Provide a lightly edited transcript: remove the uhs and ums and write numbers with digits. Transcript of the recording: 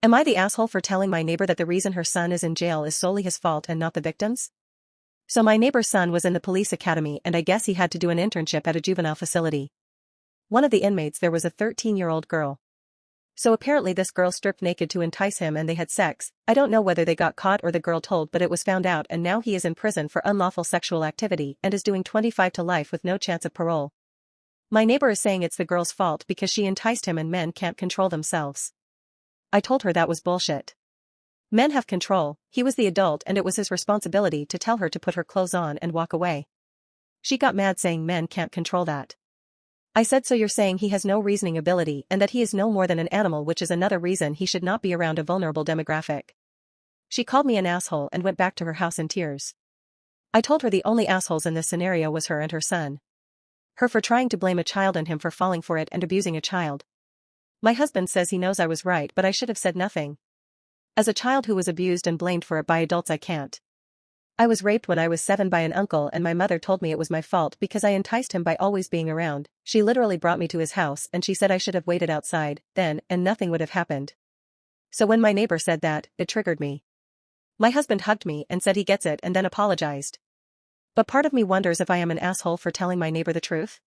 Am I the asshole for telling my neighbor that the reason her son is in jail is solely his fault and not the victim's? So my neighbor's son was in the police academy and I guess he had to do an internship at a juvenile facility. One of the inmates there was a 13-year-old girl. So apparently this girl stripped naked to entice him and they had sex. I don't know whether they got caught or the girl told, but it was found out and now he is in prison for unlawful sexual activity and is doing 25 to life with no chance of parole. My neighbor is saying it's the girl's fault because she enticed him and men can't control themselves. I told her that was bullshit. Men have control, he was the adult and it was his responsibility to tell her to put her clothes on and walk away. She got mad saying men can't control that. I said, so you're saying he has no reasoning ability and that he is no more than an animal, which is another reason he should not be around a vulnerable demographic. She called me an asshole and went back to her house in tears. I told her the only assholes in this scenario was her and her son. Her for trying to blame a child and him for falling for it and abusing a child. My husband says he knows I was right, but I should have said nothing. As a child who was abused and blamed for it by adults, I can't. I was raped when I was 7 by an uncle and my mother told me it was my fault because I enticed him by always being around. She literally brought me to his house and she said I should have waited outside then and nothing would have happened. So when my neighbor said that, it triggered me. My husband hugged me and said he gets it and then apologized. But part of me wonders if I am an asshole for telling my neighbor the truth.